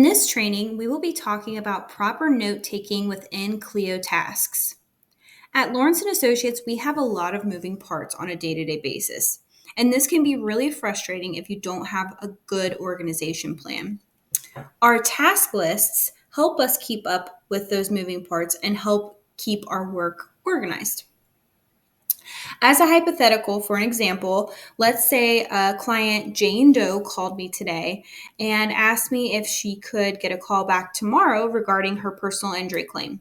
In this training, we will be talking about proper note-taking within Clio tasks. At Lawrence & Associates, we have a lot of moving parts on a day-to-day basis, and this can be really frustrating if you don't have a good organization plan. Our task lists help us keep up with those moving parts and help keep our work organized. As a hypothetical, for an example, let's say a client Jane Doe called me today and asked me if she could get a call back tomorrow regarding her personal injury claim.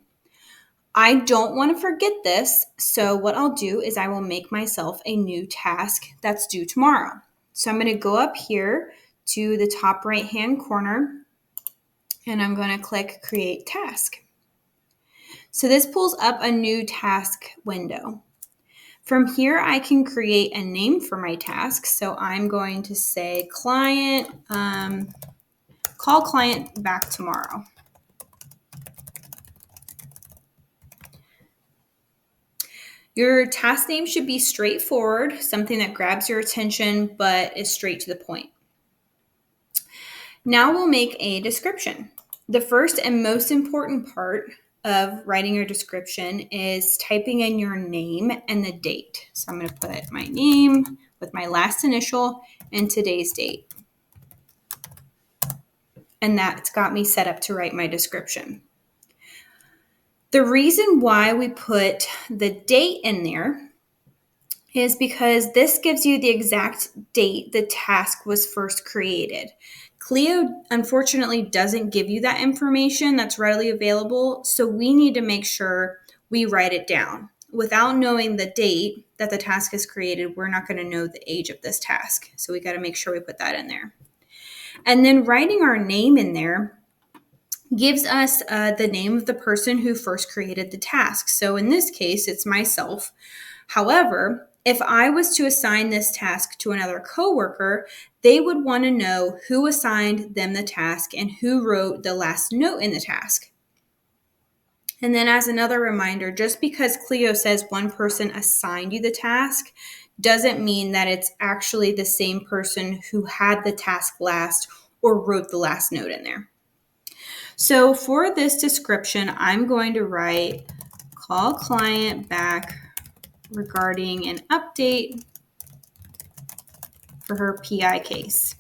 I don't want to forget this, so what I'll do is I will make myself a new task that's due tomorrow. So I'm going to go up here to the top right-hand corner and I'm going to click Create Task. So this pulls up a new task window. From here, I can create a name for my task. So I'm going to say call client back tomorrow. Your task name should be straightforward, something that grabs your attention but is straight to the point. Now we'll make a description. The first and most important part of writing your description is typing in your name and the date. So I'm going to put my name with my last initial and today's date. And that's got me set up to write my description. The reason why we put the date in there is because this gives you the exact date the task was first created. Clio, unfortunately, doesn't give you that information that's readily available, so we need to make sure we write it down. Without knowing the date that the task is created, we're not going to know the age of this task, so we got to make sure we put that in there. And then writing our name in there gives us the name of the person who first created the task. So in this case, it's myself. However, if I was to assign this task to another coworker, they would want to know who assigned them the task and who wrote the last note in the task. And then as another reminder, just because Clio says one person assigned you the task doesn't mean that it's actually the same person who had the task last or wrote the last note in there. So for this description, I'm going to write call client back regarding an update for her PI case.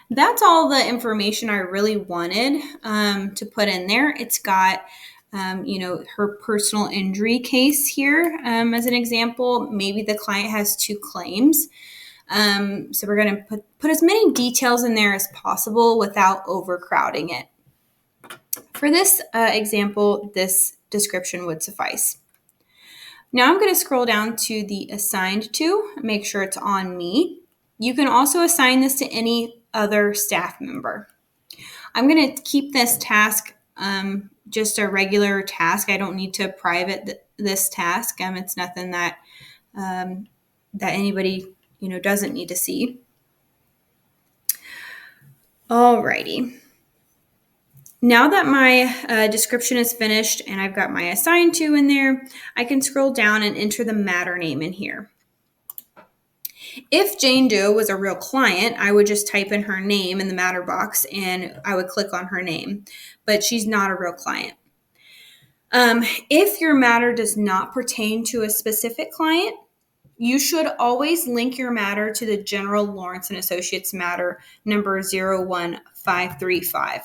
That's all the information I really wanted to put in there. It's got her personal injury case here as an example. Maybe the client has 2 claims. So we're going to put as many details in there as possible without overcrowding it. For this example, this description would suffice. Now I'm going to scroll down to the assigned to, make sure it's on me. You can also assign this to any other staff member. I'm going to keep this task just a regular task. I don't need to private this task. It's nothing that that anybody doesn't need to see. Alrighty. Now that my description is finished and I've got my assigned to in there, I can scroll down and enter the matter name in here. If Jane Doe was a real client, I would just type in her name in the matter box and I would click on her name, but she's not a real client. If your matter does not pertain to a specific client, you should always link your matter to the general Lawrence & Associates matter number 01535.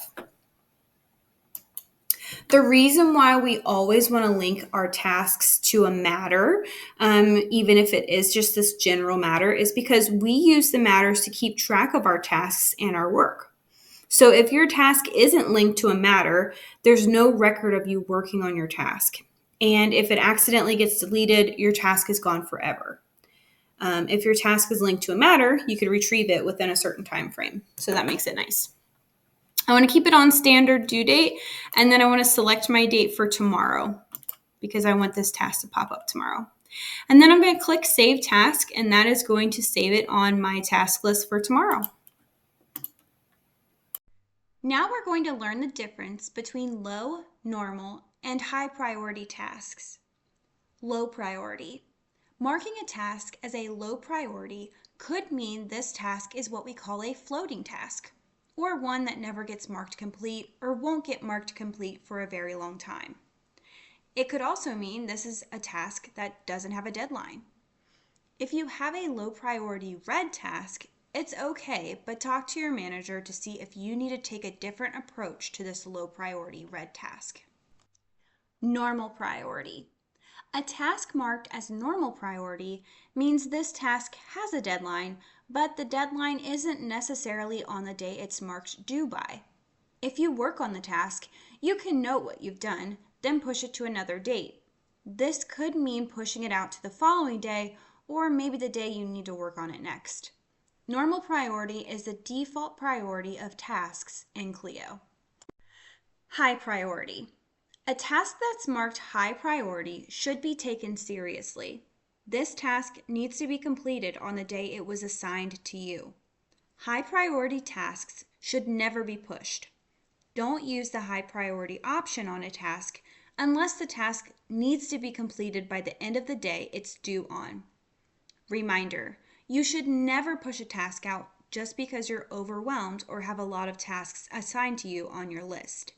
The reason why we always want to link our tasks to a matter, even if it is just this general matter, is because we use the matters to keep track of our tasks and our work. So if your task isn't linked to a matter, there's no record of you working on your task. And if it accidentally gets deleted, your task is gone forever. If your task is linked to a matter, you can retrieve it within a certain time frame. So that makes it nice. I want to keep it on standard due date, and then I want to select my date for tomorrow because I want this task to pop up tomorrow. And then I'm going to click Save Task, and that is going to save it on my task list for tomorrow. Now we're going to learn the difference between low, normal, and high priority tasks. Low priority. Marking a task as a low priority could mean this task is what we call a floating task. or one that never gets marked complete or won't get marked complete for a very long time. It could also mean this is a task that doesn't have a deadline. If you have a low priority red task, it's okay, but talk to your manager to see if you need to take a different approach to this low priority red task. Normal priority. A task marked as normal priority means this task has a deadline, but the deadline isn't necessarily on the day it's marked due by. If you work on the task, you can note what you've done, then push it to another date. This could mean pushing it out to the following day, or maybe the day you need to work on it next. Normal priority is the default priority of tasks in Clio. High priority. A task that's marked high priority should be taken seriously. This task needs to be completed on the day it was assigned to you. High priority tasks should never be pushed. Don't use the high priority option on a task unless the task needs to be completed by the end of the day it's due on. Reminder, you should never push a task out just because you're overwhelmed or have a lot of tasks assigned to you on your list.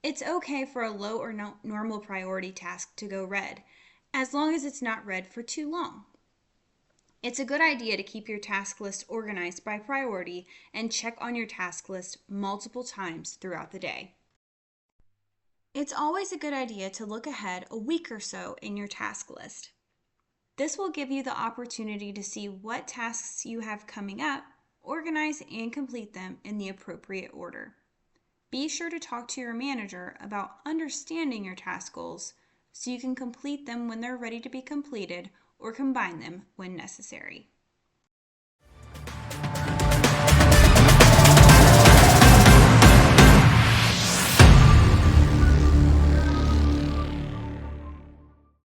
It's okay for a low or normal priority task to go red, as long as it's not red for too long. It's a good idea to keep your task list organized by priority and check on your task list multiple times throughout the day. It's always a good idea to look ahead a week or so in your task list. This will give you the opportunity to see what tasks you have coming up, organize and complete them in the appropriate order. Be sure to talk to your manager about understanding your task goals so you can complete them when they're ready to be completed or combine them when necessary.